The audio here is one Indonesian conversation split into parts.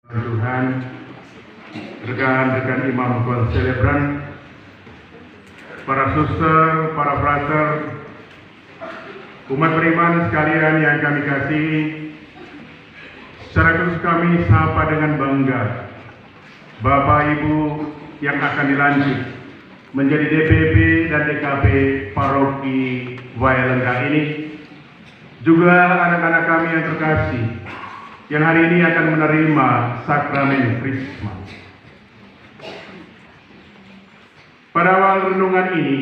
Tuhan, rekan-rekan imam konselebran, para suster, para frater, umat beriman sekalian yang kami kasihi, secara khusus kami sapa dengan bangga Bapak Ibu yang akan dilantik menjadi DPP dan DKP Paroki Wayalengka ini, juga anak-anak kami yang terkasih yang hari ini akan menerima sakramen Krisma. Pada awal renungan ini,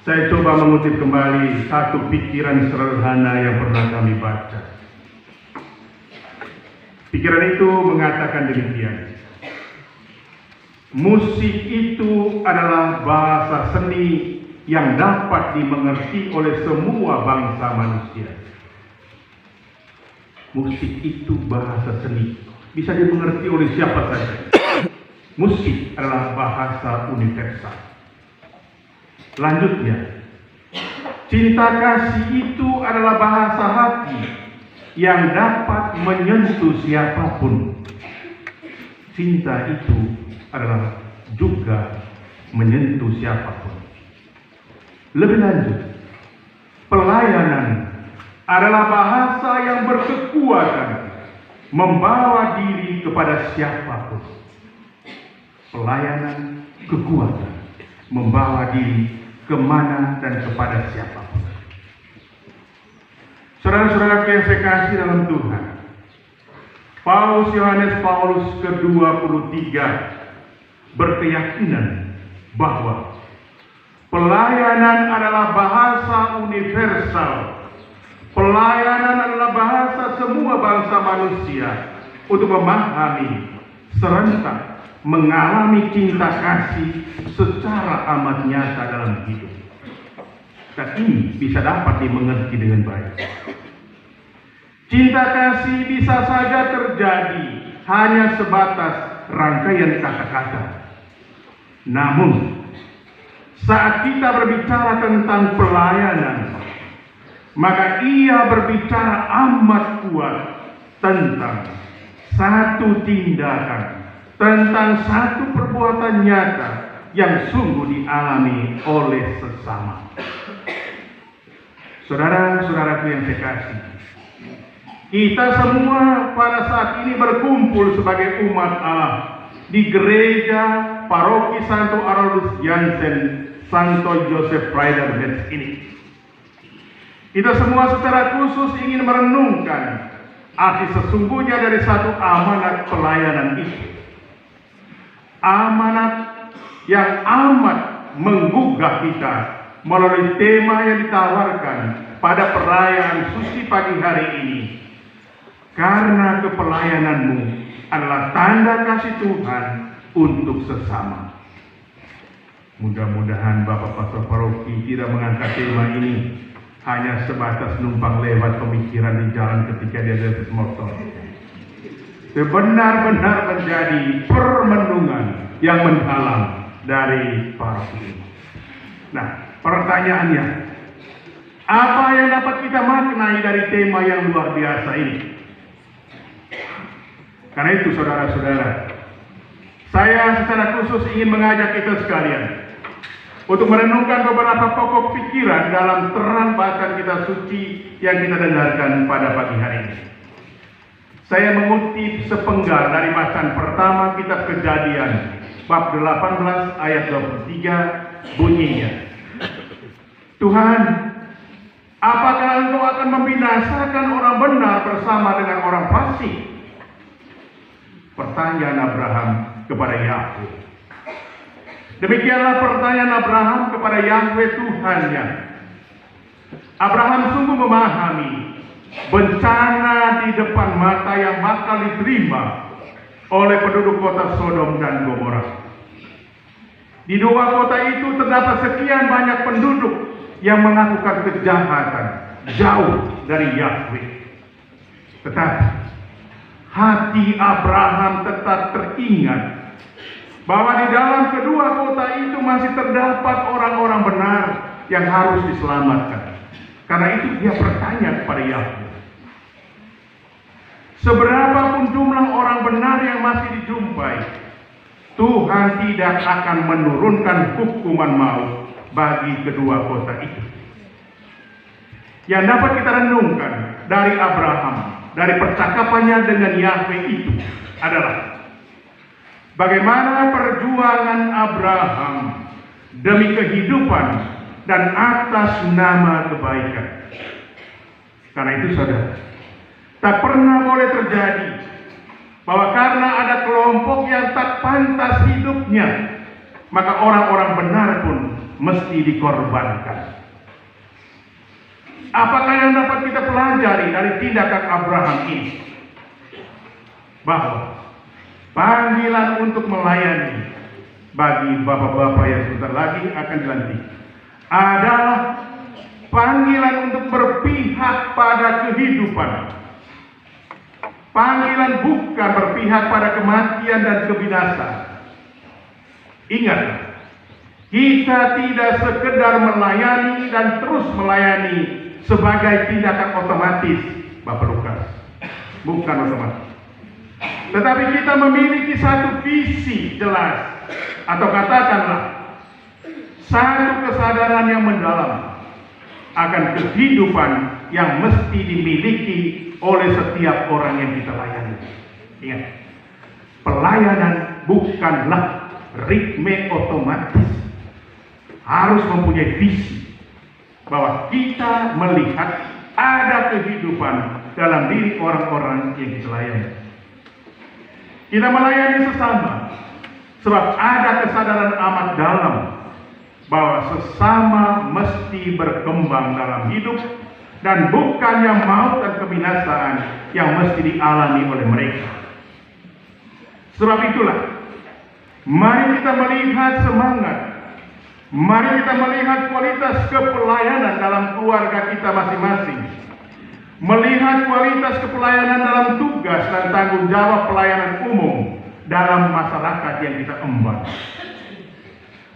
saya coba mengutip kembali satu pikiran sederhana yang pernah kami baca. Pikiran itu mengatakan demikian: musik itu adalah bahasa seni yang dapat dimengerti oleh semua bangsa manusia. Musik itu bahasa seni, bisa dimengerti oleh siapa saja. Musik adalah bahasa universal. Lanjutnya, cinta kasih itu adalah bahasa hati yang dapat menyentuh siapapun. Cinta itu adalah juga menyentuh siapapun. Lebih lanjut, pelayanan adalah bahasa yang berkekuatan membawa diri kepada siapapun. Pelayanan, kekuatan membawa diri kemana dan kepada siapapun. Saudara-saudara yang saya kasih dalam Tuhan, Paus Yohanes Paulus ke-23 berkeyakinan bahwa pelayanan adalah bahasa universal. Pelayanan adalah bahasa semua bangsa manusia untuk memahami, serentak mengalami cinta kasih secara amat nyata dalam hidup. Dan ini bisa dapat dimengerti dengan baik. Cinta kasih bisa saja terjadi hanya sebatas rangkaian kata-kata. Namun, saat kita berbicara tentang pelayanan, maka ia berbicara amat kuat tentang satu tindakan, tentang satu perbuatan nyata yang sungguh dialami oleh sesama. Saudara-saudaraku yang saya kasih, kita semua pada saat ini berkumpul sebagai umat Allah di gereja Paroki Santo Aroldus Jansen, Santo Joseph Freidermetz ini. Kita semua secara khusus ingin merenungkan arti sesungguhnya dari satu amanat pelayanan itu. Amanat yang amat menggugah kita melalui tema yang ditawarkan pada perayaan suci pagi hari ini. Karena kepelayananmu adalah tanda kasih Tuhan untuk sesama. Mudah-mudahan Bapak Pastor Paroki tidak mengangkat tema ini hanya sebatas numpang lewat pemikiran di jalan ketika dia di atas motor. Benar-benar menjadi permenungan yang mendalam dari paroki ini. Nah, pertanyaannya, apa yang dapat kita maknai dari tema yang luar biasa ini? Karena itu, saudara-saudara, saya secara khusus ingin mengajak kita sekalian untuk merenungkan beberapa pokok pikiran dalam terang bacaan kita suci yang kita dengarkan pada pagi hari ini. Saya mengutip sepenggal dari bacaan pertama kitab Kejadian bab 18 ayat 23, bunyinya, Tuhan, apakah Engkau akan membinasakan orang benar bersama dengan orang fasik? Pertanyaan Abraham kepada Yahweh. Demikianlah pertanyaan Abraham kepada Yahweh Tuhannya. Abraham sungguh memahami bencana di depan mata yang bakal diterima oleh penduduk kota Sodom dan Gomora. Di dua kota itu terdapat sekian banyak penduduk yang melakukan kejahatan jauh dari Yahweh. Tetapi hati Abraham tetap teringat bahwa di dalam kedua kota itu masih terdapat orang-orang benar yang harus diselamatkan. Karena itu dia bertanya kepada Yahweh, seberapapun jumlah orang benar Tuhan tidak akan menurunkan hukuman maut bagi kedua kota itu. Yang dapat kita renungkan dari Abraham, dari percakapannya dengan Yahweh itu adalah bagaimana perjuangan Abraham demi kehidupan dan atas nama kebaikan. Karena itu saudara, tak pernah boleh terjadi bahwa karena ada kelompok yang tak pantas hidupnya, maka orang-orang benar pun mesti dikorbankan. Apakah yang dapat kita pelajari dari tindakan Abraham ini? Bahwa panggilan untuk melayani bagi bapak-bapak yang sebentar lagi akan dilantik adalah panggilan untuk berpihak pada kehidupan. Panggilan bukan berpihak pada kematian dan kebinasaan. Ingat, kita tidak sekedar melayani dan terus melayani sebagai tindakan otomatis, Bapak Lukas. Bukan otomatis. Tetapi kita memiliki satu visi jelas, atau katakanlah satu kesadaran yang mendalam akan kehidupan yang mesti dimiliki oleh setiap orang yang kita layani. Ingat, pelayanan bukanlah ritme otomatis. Harus mempunyai visi bahwa kita melihat ada kehidupan dalam diri orang-orang yang kita layani. Kita melayani sesama sebab ada kesadaran amat dalam bahwa sesama mesti berkembang dalam hidup dan bukannya maut dan kebinasaan yang mesti dialami oleh mereka. Sebab itulah, mari kita melihat semangat, mari kita melihat kualitas kepelayanan dalam keluarga kita masing-masing, melihat kualitas kepelayanan dalam tugas dan tanggung jawab pelayanan umum dalam masyarakat yang kita emban.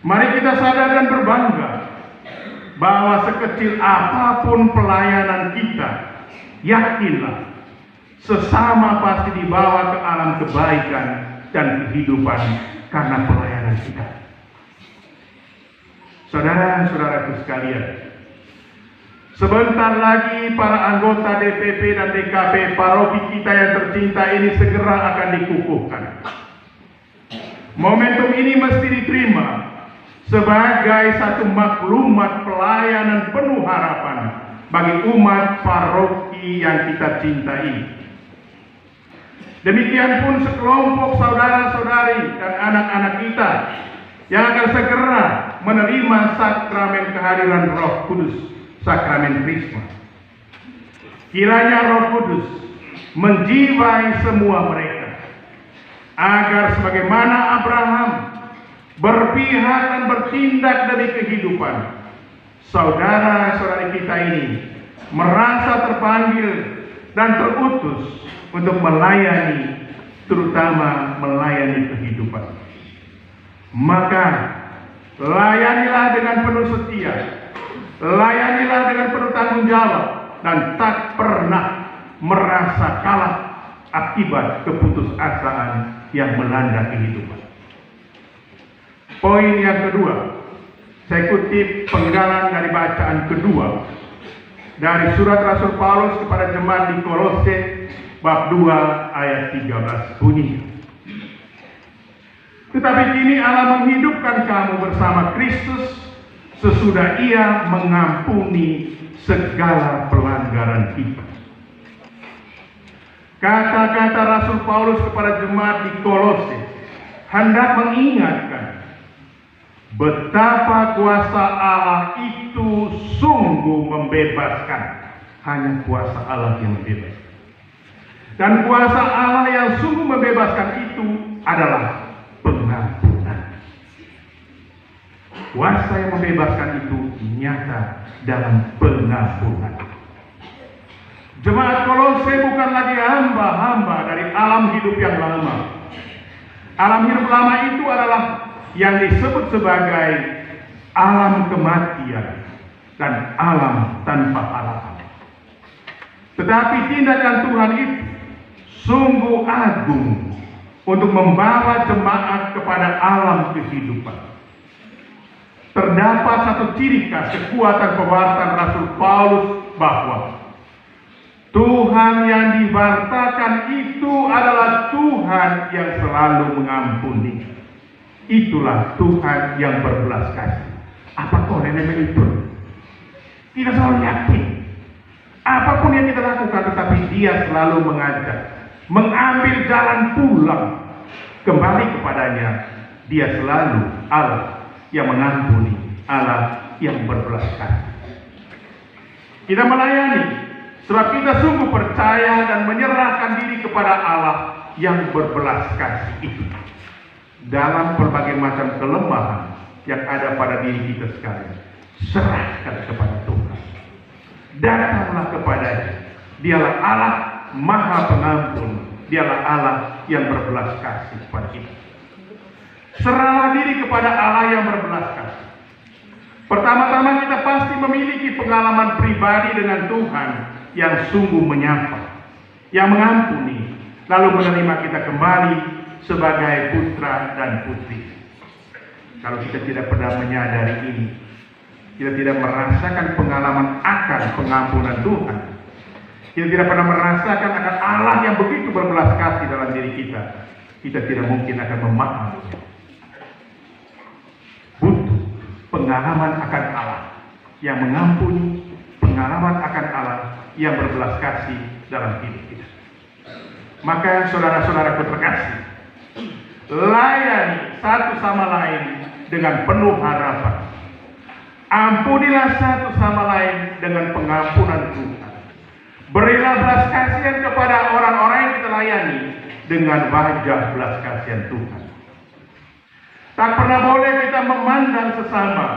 Mari kita sadar dan berbangga bahwa sekecil apapun pelayanan kita, yakinlah sesama pasti dibawa ke alam kebaikan dan kehidupan karena pelayanan kita. Saudara-saudaraku sekalian, sebentar lagi para anggota DPP dan DKP paroki kita yang tercinta ini segera akan dikukuhkan. Momentum ini mesti diterima sebagai satu maklumat pelayanan penuh harapan bagi umat paroki yang kita cintai. Demikian pun sekelompok saudara-saudari dan anak-anak kita yang akan segera menerima sakramen kehadiran Roh Kudus, sakramen Krisma. Kiranya Roh Kudus menjiwai semua mereka, agar sebagaimana Abraham berpihak dan bertindak demi kehidupan, saudara-saudari kita ini merasa terpanggil dan terutus untuk melayani, terutama melayani kehidupan. Maka layanilah dengan penuh setia, layanilah dengan penuh tanggung jawab, dan tak pernah merasa kalah akibat keputusasaan yang melanda kehidupan. Poin yang kedua, saya kutip penggalan dari bacaan kedua dari surat Rasul Paulus kepada jemaat di Kolose bab 2 ayat 13 bunyi. Tetapi kini Allah menghidupkan kamu bersama Kristus sesudah Ia mengampuni segala pelanggaran kita. Kata-kata Rasul Paulus kepada jemaat di Kolose hendak mengingatkan betapa kuasa Allah itu sungguh membebaskan. Hanya kuasa Allah yang membebaskan. Dan kuasa Allah yang sungguh membebaskan itu adalah pengampunan. Kuasa yang membebaskan itu nyata dalam pengampunan. Jemaat Kolose bukan lagi hamba-hamba dari alam hidup yang lama. Alam hidup lama itu adalah yang disebut sebagai alam kematian dan alam tanpa harapan. Tetapi tindakan Tuhan itu sungguh agung untuk membawa jemaat kepada alam kehidupan. Terdapat satu ciri khas kekuatan pewartaan Rasul Paulus bahwa Tuhan yang diwartakan itu adalah Tuhan yang selalu mengampuni. Itulah Tuhan yang berbelas kasih. Apa kau nenek itu? Kita selalu yakin. Apapun yang kita lakukan, tetapi Dia selalu mengajak, mengambil jalan pulang kembali kepadanya. Dia selalu Allah yang mengampuni, Allah yang berbelas kasih. Kita melayani sebab kita sungguh percaya dan menyerahkan diri kepada Allah yang berbelas kasih itu. Dalam berbagai macam kelemahan yang ada pada diri kita sekalian, serahkan kepada Tuhan. Datanglah kepadanya. Dialah Allah Maha Pengampun. Dialah Allah yang berbelas kasih kepada kita. Serahlah diri kepada Allah yang berbelas kasih. Pertama-tama kita pasti memiliki pengalaman pribadi dengan Tuhan yang sungguh menyapa, yang mengampuni, lalu menerima kita kembali sebagai putra dan putri. Kalau kita tidak pernah menyadari ini, kita tidak merasakan pengalaman akan pengampunan Tuhan, kita tidak pernah merasakan akan Allah yang begitu berbelas kasih dalam diri kita, kita tidak mungkin akan memahaminya. Butuh pengalaman akan Allah yang mengampuni, pengalaman akan Allah yang berbelas kasih dalam hidup kita. Maka saudara-saudaraku terkasih, layani satu sama lain dengan penuh harapan. Ampunilah satu sama lain dengan pengampunan Tuhan. Berilah belas kasihan kepada orang-orang yang kita layani dengan wajah belas kasihan Tuhan. Tak pernah boleh kita memandang sesama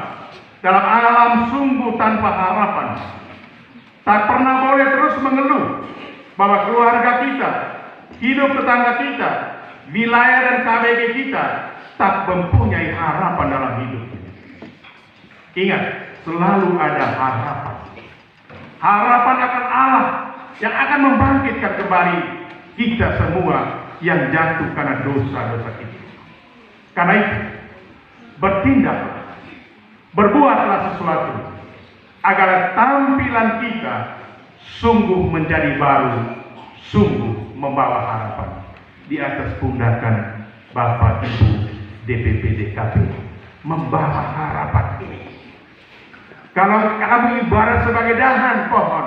dalam alam sungguh tanpa harapan. Tak pernah boleh terus mengeluh bahwa keluarga kita, hidup tetangga kita, wilayah dan KBG kita tak mempunyai harapan dalam hidup. Ingat, selalu ada harapan. Harapan akan Allah yang akan membangkitkan kembali kita semua yang jatuh karena dosa-dosa kita. Karena itu, bertindaklah, berbuatlah sesuatu agar tampilan kita sungguh menjadi baru, sungguh membawa harapan di atas pundakan Bapak Ibu DPP DKP, membawa harapan ini. Kalau kamu ibarat sebagai dahan pohon,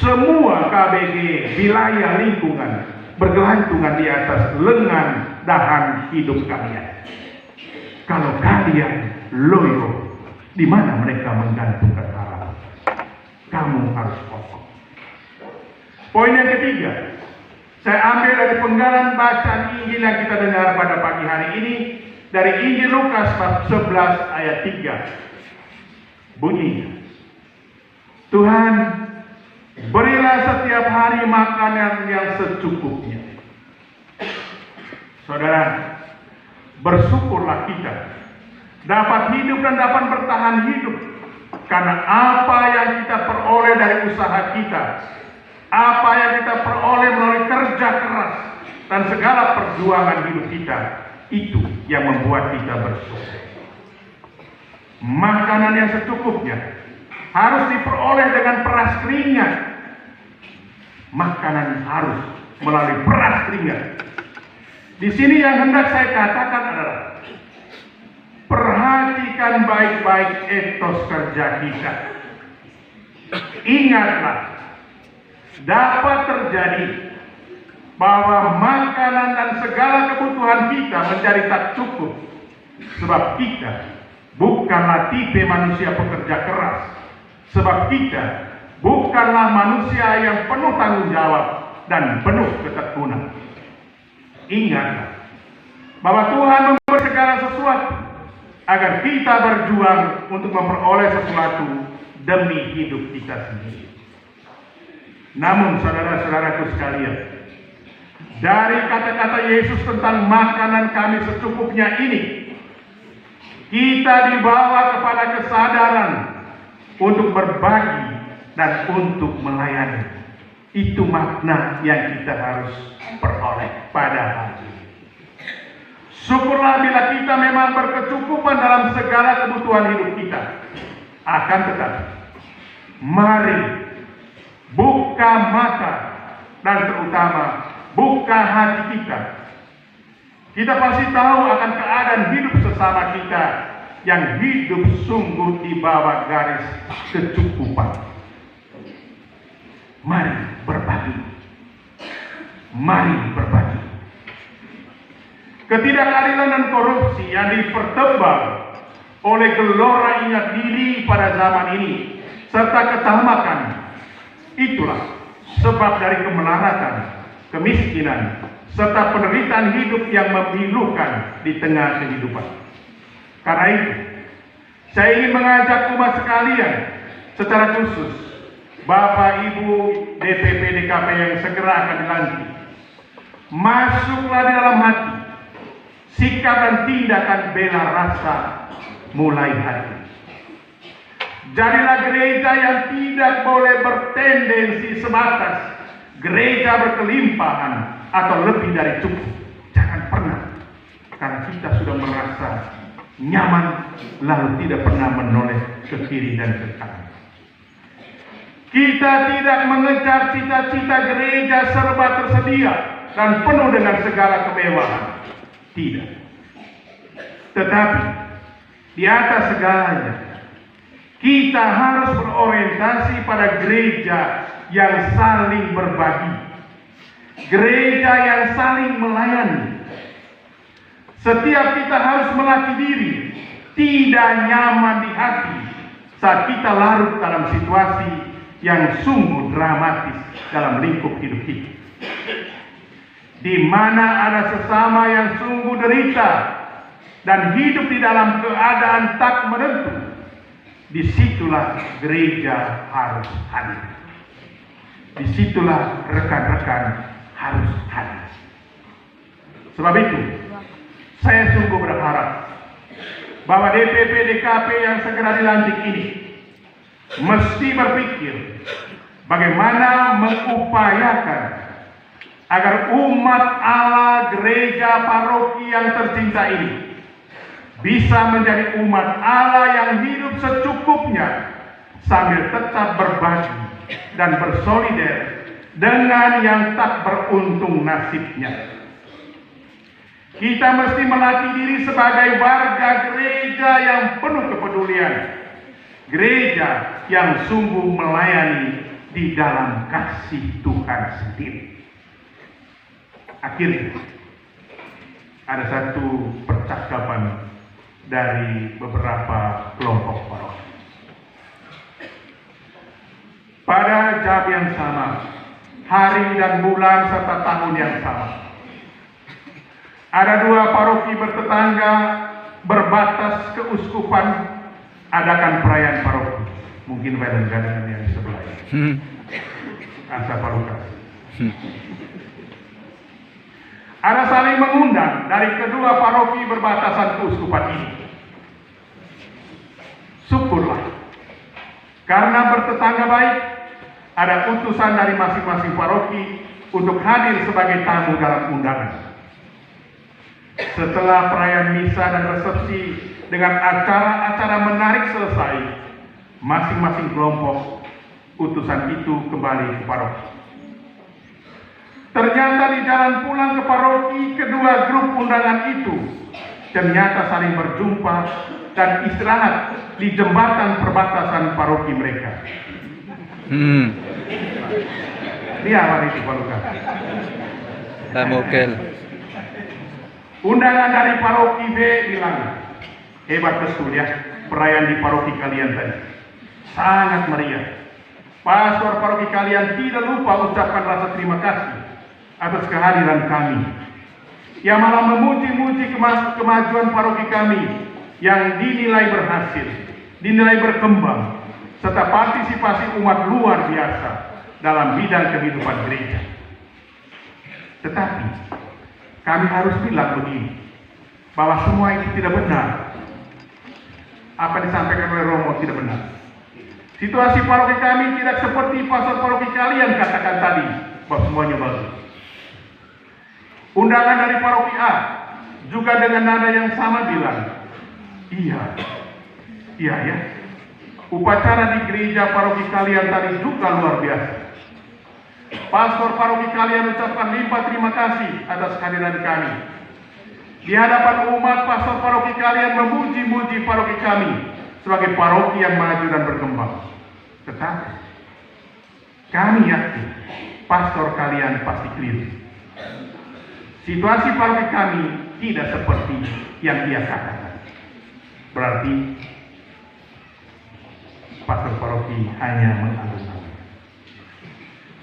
semua KBG wilayah lingkungan bergelantungan di atas lengan dahan hidup kalian. Kalau kalian loyo, di mana mereka menggantungkan harapan? Kamu harus kokoh. Poin yang ketiga, saya ambil dari penggalan bacaan Injil yang kita dengar pada pagi hari ini dari Injil Lukas bab 11 ayat 3. Bunyinya, Tuhan, berilah setiap hari makanan yang secukupnya. Saudara, bersyukurlah kita dapat hidup dan dapat bertahan hidup karena apa yang kita peroleh dari usaha kita, apa yang kita peroleh melalui kerja keras dan segala perjuangan hidup kita, itu yang membuat kita bersyukur. Makanan yang secukupnya harus diperoleh dengan peras keringat. Makanan harus melalui peras keringat. Di sini yang hendak saya katakan adalah perhatikan baik-baik etos kerja kita. Ingatlah, dapat terjadi bahwa makanan dan segala kebutuhan kita menjadi tak cukup sebab kita bukanlah tipe manusia pekerja keras, sebab kita bukanlah manusia yang penuh tanggung jawab dan penuh ketekunan. Ingatlah bahwa Tuhan memberi segala sesuatu agar kita berjuang untuk memperoleh sesuatu demi hidup kita sendiri. Namun saudara-saudaraku sekalian, dari kata-kata Yesus tentang makanan kami secukupnya ini, kita dibawa kepada kesadaran untuk berbagi dan untuk melayani. Itu makna yang kita harus peroleh pada hari ini. Syukurlah bila kita memang berkecukupan dalam segala kebutuhan hidup kita. Akan tetapi, mari buka mata dan terutama buka hati kita. Kita pasti tahu akan keadaan hidup sesama kita yang hidup sungguh di bawah garis kecukupan. Mari berbagi. Mari berbagi. Ketidakadilan dan korupsi yang dipertebal oleh gelora ingat diri pada zaman ini serta ketamakan, itulah sebab dari kemelaratan, kemiskinan, serta penderitaan hidup yang memilukan di tengah kehidupan. Karena itu, saya ingin mengajak umat sekalian secara khusus Bapak Ibu DPP DKP yang segera akan dilantik, masuklah di dalam hati, sikap dan tindakan bela rasa mulai hari ini. Jadilah gereja yang tidak boleh bertendensi sebatas gereja berkelimpahan atau lebih dari cukup. Jangan pernah, karena kita sudah merasa nyaman lalu tidak pernah menoleh ke kiri dan ke kanan. Kita tidak mengejar cita-cita gereja serba tersedia dan penuh dengan segala kemewahan. Tidak. Tetapi di atas segalanya, kita harus berorientasi pada gereja yang saling berbagi, gereja yang saling melayani. Setiap kita harus melatih diri tidak nyaman di hati saat kita larut dalam situasi yang sungguh dramatis dalam lingkup hidup kita, di mana ada sesama yang sungguh derita dan hidup di dalam keadaan tak menentu. Disitulah gereja harus hadir. Disitulah rekan-rekan harus hadir. Sebab itu, saya sungguh berharap bahwa DPP DKP yang segera dilantik ini mesti berpikir bagaimana mengupayakan agar umat Allah gereja paroki yang tercinta ini bisa menjadi umat Allah yang hidup secukupnya sambil tetap berbagi dan bersolider dengan yang tak beruntung nasibnya. Kita mesti melatih diri sebagai warga gereja yang penuh kepedulian, gereja yang sungguh melayani di dalam kasih Tuhan sendiri. Akhirnya ada satu percakapan dari beberapa kelompok paroki. Pada jam yang sama, hari dan bulan serta tahun yang sama, ada dua paroki bertetangga berbatas keuskupan adakan perayaan paroki. Mungkin badan-badan yang di sebelah ini. Asa Palukas. Ada saling mengundang dari kedua paroki berbatasan keuskupan ini. Syukurlah, karena bertetangga baik, ada utusan dari masing-masing paroki untuk hadir sebagai tamu dalam undangan. Setelah perayaan misa dan resepsi dengan acara-acara menarik selesai, masing-masing kelompok utusan itu kembali ke paroki. Ternyata di jalan pulang ke paroki, kedua grup undangan itu ternyata saling berjumpa dan istirahat di jembatan perbatasan paroki mereka. Ini apa itu Palukas? Tamokel. Undangan dari paroki B bilang, hebat betul ya perayaan di paroki kalian tadi. Sangat meriah. Pastor paroki kalian tidak lupa ucapkan rasa terima kasih atas kehadiran kami. Yang malah memuji-muji kemajuan paroki kami yang dinilai berhasil, dinilai berkembang, serta partisipasi umat luar biasa dalam bidang kehidupan gereja. Tetapi kami harus bilang begini, bahwa semua itu tidak benar. Apa disampaikan oleh Romo tidak benar. Situasi paroki kami tidak seperti pastor paroki kalian katakan tadi, bahwa semuanya bagus. Undangan dari paroki A juga dengan nada yang sama bilang, iya ya, upacara di gereja paroki kalian tadi juga luar biasa. Pastor paroki kalian ucapkan limpah terima kasih atas kehadiran kami. Di hadapan umat, pastor paroki kalian memuji-muji paroki kami sebagai paroki yang maju dan berkembang. Tetapi kami yakin pastor kalian pasti keliru. Situasi paroki kami tidak seperti yang dia katakan. Berarti pastor paroki hanya mengalun-alun.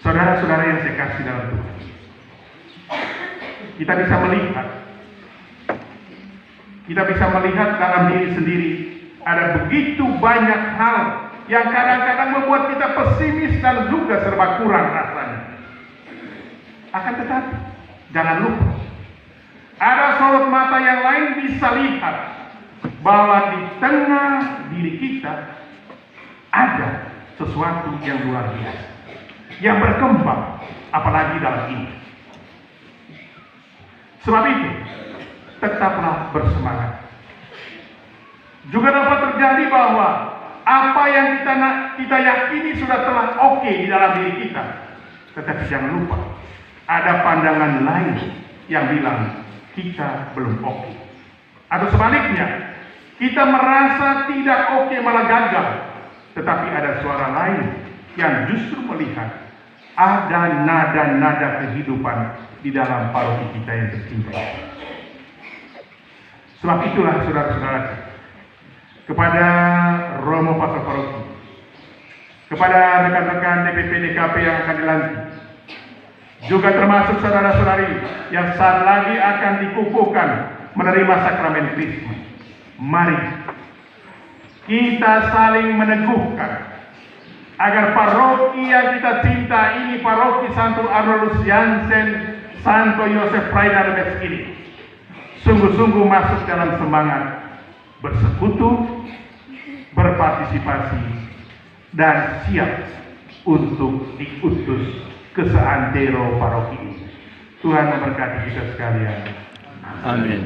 Saudara-saudara yang saya kasih dalam Tuhan, kita bisa melihat dalam diri sendiri ada begitu banyak hal yang kadang-kadang membuat kita pesimis dan juga serba kurang rasanya. Akan tetapi jangan lupa, ada sorot mata yang lain bisa lihat bahwa di tengah diri kita ada sesuatu yang luar biasa, yang berkembang, apalagi dalam ini. Sebab itu, tetaplah bersemangat. Juga dapat terjadi bahwa apa yang kita yakini sudah telah oke di dalam diri kita, tetapi jangan lupa, ada pandangan lain yang bilang kita belum oke. Atau sebaliknya, kita merasa tidak oke malah gagal, tetapi ada suara lain yang justru melihat ada nada-nada kehidupan di dalam paroki kita yang tercinta. Sebab itulah saudara-saudara, kepada Romo Pastor Paroki, kepada rekan-rekan DPP DKP yang akan dilantik, juga termasuk saudara-saudari yang saat lagi akan dikukuhkan menerima sakramen Krisma, mari kita saling meneguhkan agar paroki yang kita cinta ini, paroki Santo Arnoldus Jansen, Santo Yosef Rainer ini, sungguh-sungguh masuk dalam semangat bersekutu, berpartisipasi, dan siap untuk diutus ke seantero paroki ini. Tuhan memberkati kita sekalian. Amin.